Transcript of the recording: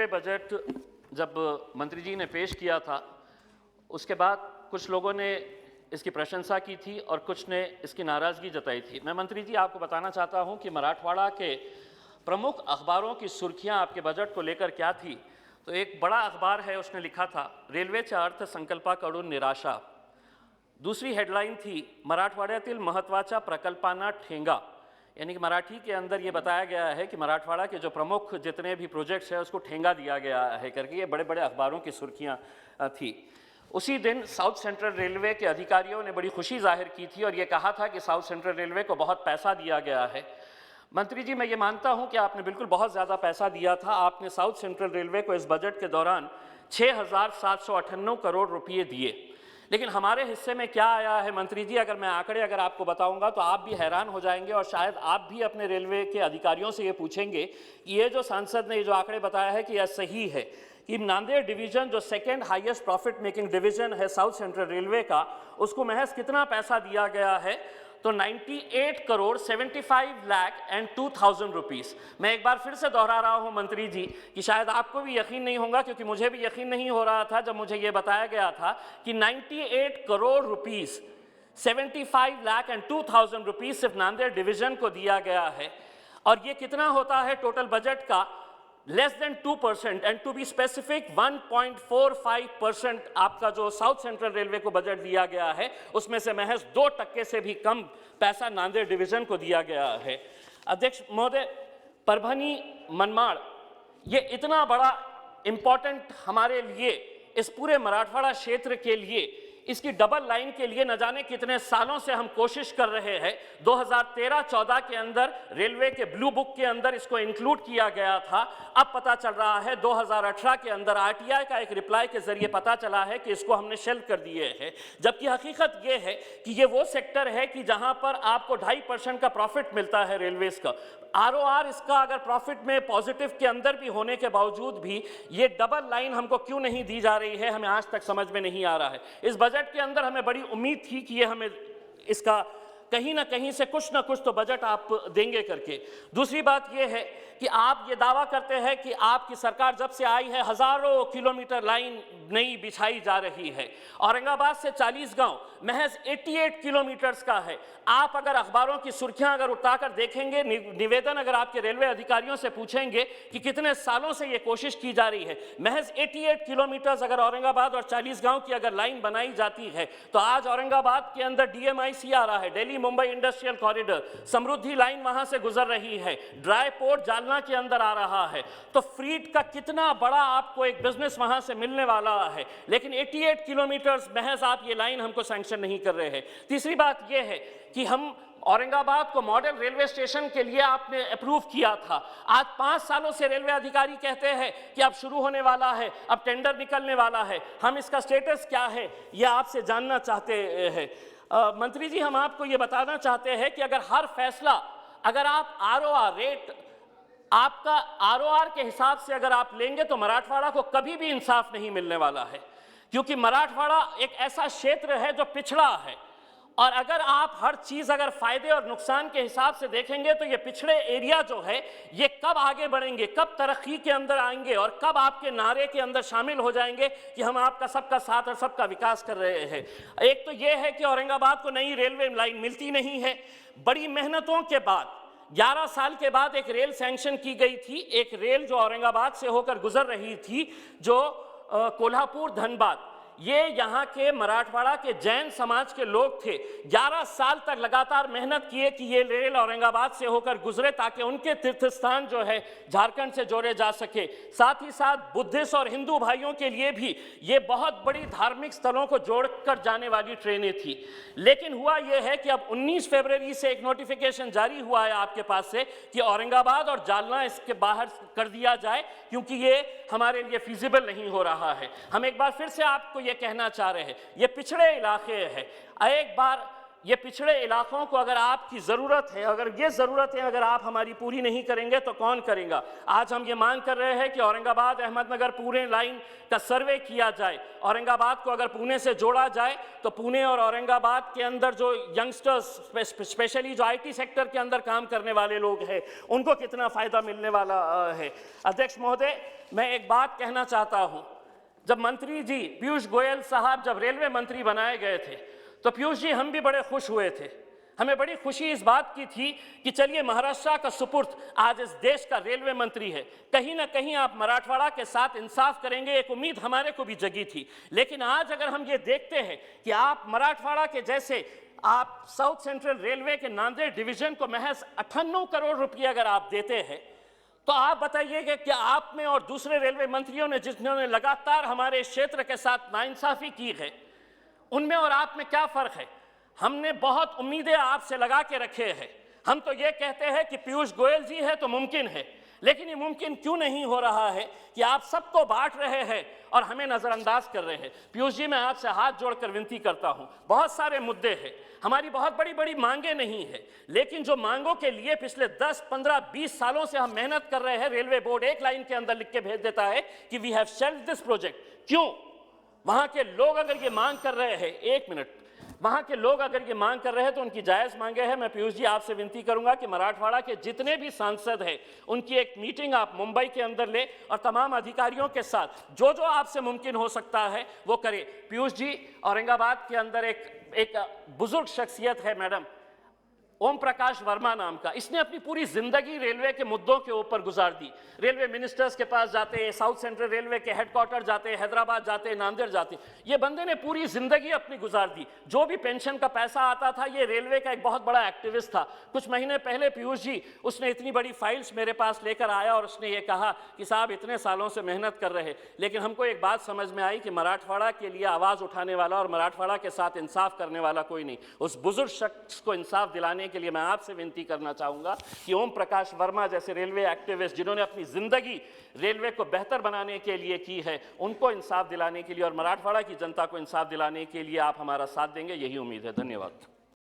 Budget जब मंत्री जी ने पेश किया था, उसके बाद कुछ लोगों ने इसकी प्रशंसा की थी और कुछ ने इसकी नाराज़गी जताई थी। मैं मंत्री जी आपको बताना चाहता हूं कि मराठवाड़ा के प्रमुख अखबारों की सुर्खियां आपके बजट को लेकर क्या थी। तो एक बड़ा अखबार है, उसने लिखा था रेल्वेच्या अर्थसंकल्पाकडून निराशा। दूसरी हेडलाइन थी मराठवाड्यातील महत्त्वाच्या प्रकल्पांना ठेंगा, यानी कि मराठी के अंदर ये बताया गया है कि मराठवाड़ा के जो प्रमुख जितने भी प्रोजेक्ट्स हैं उसको ठेंगा दिया गया है करके ये बड़े बड़े अखबारों की सुर्खियां थी। उसी दिन साउथ सेंट्रल रेलवे के अधिकारियों ने बड़ी खुशी जाहिर की थी और ये कहा था कि साउथ सेंट्रल रेलवे को बहुत पैसा दिया गया है। मंत्री जी, मैं ये मानता हूं कि आपने बिल्कुल बहुत ज़्यादा पैसा दिया था। आपने साउथ सेंट्रल रेलवे को इस बजट के दौरान 6,798 करोड़ रुपये दिए, लेकिन हमारे हिस्से में क्या आया है मंत्री जी, अगर मैं आंकड़े आपको बताऊंगा तो आप भी हैरान हो जाएंगे और शायद आप भी अपने रेलवे के अधिकारियों से ये पूछेंगे कि ये जो सांसद ने ये जो आंकड़े बताया है कि यह सही है कि नांदेड़ डिवीजन जो second highest profit making division है साउथ सेंट्रल रेलवे का, उसको महज कितना पैसा दिया गया है, तो 98 करोड़ 75 लाख एंड 2,000 रुपीज़। मैं एक बार फिर से दोहरा रहा हूं मंत्री जी कि शायद आपको भी यकीन नहीं होगा, क्योंकि मुझे भी यकीन नहीं हो रहा था जब मुझे ये बताया गया था कि 98 crore rupees 75 lakh and 2,000 rupees सिर्फ नांदेड़ डिवीजन को दिया गया है। और ये कितना होता है टोटल बजट का? Less than 2%, and to be specific 1.45% आपका जो साउथ सेंट्रल रेलवे को बजट दिया गया है उसमें से महज 2% से भी कम पैसा नांदेड़ डिवीजन को दिया गया है। अध्यक्ष महोदय, परभनी मनमाड़ ये इतना बड़ा इंपॉर्टेंट हमारे लिए, इस पूरे मराठवाड़ा क्षेत्र के लिए, इसकी डबल लाइन के लिए न जाने कितने सालों से हम कोशिश कर रहे हैं। 2013-14 के अंदर रेलवे के ब्लू बुक के अंदर इसको इंक्लूड किया गया था। अब पता चल रहा है 2018 के अंदर आरटीआई का एक रिप्लाई के जरिए पता चला है कि इसको हमने शेल्फ कर दिए हैं, जबकि हकीकत ये है कि ये वो सेक्टर है कि जहां पर आपको 2.5% का प्रॉफिट मिलता है रेलवेज का। आरओआर इसका अगर प्रॉफिट में पॉजिटिव के अंदर भी होने के बावजूद भी ये डबल लाइन हमको क्यों नहीं दी जा रही है, हमें आज तक समझ में नहीं आ रहा है। इस बजट के अंदर हमें बड़ी उम्मीद थी कि ये हमें इसका कहीं ना कहीं से कुछ ना कुछ तो बजट आप देंगे करके। दूसरी बात यह है कि आप ये दावा करते हैं कि आपकी सरकार जब से आई है हजारों किलोमीटर लाइन नई बिछाई जा रही है। औरंगाबाद से 40 गांव महज 88 किलोमीटर्स का है। आप अगर अखबारों की सुर्खियां अगर उठाकर देखेंगे, निवेदन अगर आपके रेलवे अधिकारियों से पूछेंगे कि कितने सालों से ये कोशिश की जा रही है, महज 88 किलोमीटर्स अगर औरंगाबाद और 40 गांव की अगर लाइन बनाई जाती है तो आज औरंगाबाद के अंदर डीएमआईसी आ रहा है, दिल्ली मुंबई इंडस्ट्रियल कॉरिडोर, समृद्धि लाइन वहां से गुजर रही है, ड्राई पोर्ट जालना के अंदर आ रहा है। तो फ्रीट का कितना बड़ा आपको एक बिजनेस वहां से मिलने वाला है, लेकिन 88 किलोमीटर्स महज आप ये लाइन हमको सैंक्शन नहीं कर रहे हैं। तीसरी बात यह है कि हम औरंगाबाद को मॉडल रेलवे स्टेशन के लिए आपने अप्रूव किया था। आज 5 सालों से रेलवे अधिकारी कहते हैं कि अब शुरू होने वाला है, अब टेंडर निकलने वाला है। हम इसका स्टेटस क्या है यह आपसे जानना चाहते हैं। मंत्री जी, हम आपको ये बताना चाहते हैं कि अगर हर फैसला, अगर आप आरओआर रेट, आपका आरओआर के हिसाब से अगर आप लेंगे तो मराठवाड़ा को कभी भी इंसाफ नहीं मिलने वाला है, क्योंकि मराठवाड़ा एक ऐसा क्षेत्र है जो पिछड़ा है। और अगर आप हर चीज अगर फायदे और नुकसान के हिसाब से देखेंगे तो ये पिछड़े एरिया जो है ये कब आगे बढ़ेंगे, कब तरक्की के अंदर आएंगे और कब आपके नारे के अंदर शामिल हो जाएंगे कि हम आपका सबका साथ और सबका विकास कर रहे हैं। एक तो ये है कि औरंगाबाद को नई रेलवे लाइन मिलती नहीं है। बड़ी मेहनतों के बाद 11 साल के बाद एक रेल सैंक्शन की गई थी, एक रेल जो औरंगाबाद से होकर गुजर रही थी, जो कोल्हापुर धनबाद। ये यहाँ के मराठवाड़ा के जैन समाज के लोग थे, 11 साल तक लगातार मेहनत किए कि ये रेल औरंगाबाद से होकर गुजरे ताकि उनके तीर्थ स्थान जो है झारखंड से जोड़े जा सके। साथ ही साथ बुद्धिस्ट और हिंदू भाइयों के लिए भी ये बहुत बड़ी धार्मिक स्थलों को जोड़कर जाने वाली ट्रेनें थी। लेकिन हुआ ये है कि अब 19 फरवरी से एक नोटिफिकेशन जारी हुआ है आपके पास से कि औरंगाबाद और जालना इसके बाहर कर दिया जाए, क्योंकि ये हमारे लिए फिजिबल नहीं हो रहा है। हम एक बार फिर से आपको ये कहना चाह रहे हैं, ये पिछड़े इलाके हैं। एक बार ये पिछड़े इलाकों को अगर आपकी ज़रूरत है, अगर ये ज़रूरत है, अगर आप हमारी पूरी नहीं करेंगे तो कौन करेगा? आज हम ये मांग कर रहे हैं कि औरंगाबाद अहमदनगर पुणे लाइन का सर्वे किया जाए। औरंगाबाद को अगर पुणे से जोड़ा जाए तो पुणे और औरंगाबाद के अंदर जो यंगस्टर्स, स्पेशली जो IT सेक्टर के अंदर काम करने वाले लोग हैं, उनको कितना फ़ायदा मिलने वाला है। अध्यक्ष महोदय, मैं एक बात कहना चाहता हूँ, जब मंत्री जी पीयूष गोयल साहब जब रेलवे मंत्री बनाए गए थे तो पीयूष जी हम भी बड़े खुश हुए थे। हमें बड़ी खुशी इस बात की थी कि चलिए महाराष्ट्र का सुपुर्द आज इस देश का रेलवे मंत्री है, कहीं ना कहीं आप मराठवाड़ा के साथ इंसाफ करेंगे, एक उम्मीद हमारे को भी जगी थी। लेकिन आज अगर हम ये देखते हैं कि आप मराठवाड़ा के जैसे आप साउथ सेंट्रल रेलवे के नांदेड़ डिवीजन को महज 98 करोड़ रुपये अगर आप देते हैं, तो आप बताइएगा कि आप में और दूसरे रेलवे मंत्रियों ने जिन्होंने लगातार हमारे क्षेत्र के साथ नाइंसाफी की है, उनमें और आप में क्या फर्क है? हमने बहुत उम्मीदें आपसे लगा के रखे हैं। हम तो ये कहते हैं कि पीयूष गोयल जी है तो मुमकिन है, लेकिन ये मुमकिन क्यों नहीं हो रहा है कि आप सबको बांट रहे हैं और हमें नज़रअंदाज कर रहे हैं? पीयूष जी, मैं आपसे हाथ जोड़कर विनती करता हूं, बहुत सारे मुद्दे हैं, हमारी बहुत बड़ी बड़ी मांगे नहीं है, लेकिन जो मांगों के लिए पिछले 10, 15, 20 सालों से हम मेहनत कर रहे हैं, रेलवे बोर्ड एक लाइन के अंदर लिख के भेज देता है कि we have shelved this project. क्यों? वहां के लोग अगर ये मांग कर रहे हैं, एक मिनट, वहां के लोग अगर ये मांग कर रहे हैं तो उनकी जायज़ मांगे हैं। मैं पीयूष जी आपसे विनती करूंगा कि मराठवाड़ा के जितने भी सांसद हैं उनकी एक मीटिंग आप मुंबई के अंदर ले और तमाम अधिकारियों के साथ जो जो आपसे मुमकिन हो सकता है वो करें। पीयूष जी, औरंगाबाद के अंदर एक बुजुर्ग शख्सियत है मैडम, ओम प्रकाश वर्मा नाम का, इसने अपनी पूरी जिंदगी रेलवे के मुद्दों के ऊपर गुजार दी। रेलवे मिनिस्टर्स के पास जाते हैं, साउथ सेंट्रल रेलवे के हेडक्वार्टर जाते हैं, हैदराबाद जाते हैं, नांदेड़ जाते हैं, ये बंदे ने पूरी जिंदगी अपनी गुजार दी। जो भी पेंशन का पैसा आता था, ये रेलवे का एक बहुत बड़ा एक्टिविस्ट था। कुछ महीने पहले पीयूष जी, उसने इतनी बड़ी फाइल्स मेरे पास लेकर आया और उसने ये कहा कि साहब इतने सालों से मेहनत कर रहे, लेकिन हमको एक बात समझ में आई कि मराठवाड़ा के लिए आवाज़ उठाने वाला और मराठवाड़ा के साथ इंसाफ करने वाला कोई नहीं। उस बुजुर्ग शख्स को इंसाफ दिलाने के लिए मैं आपसे विनती करना चाहूंगा कि ओम प्रकाश वर्मा जैसे रेलवे एक्टिविस्ट जिन्होंने अपनी जिंदगी रेलवे को बेहतर बनाने के लिए की है, उनको इंसाफ दिलाने के लिए और मराठवाड़ा की जनता को इंसाफ दिलाने के लिए आप हमारा साथ देंगे, यही उम्मीद है। धन्यवाद।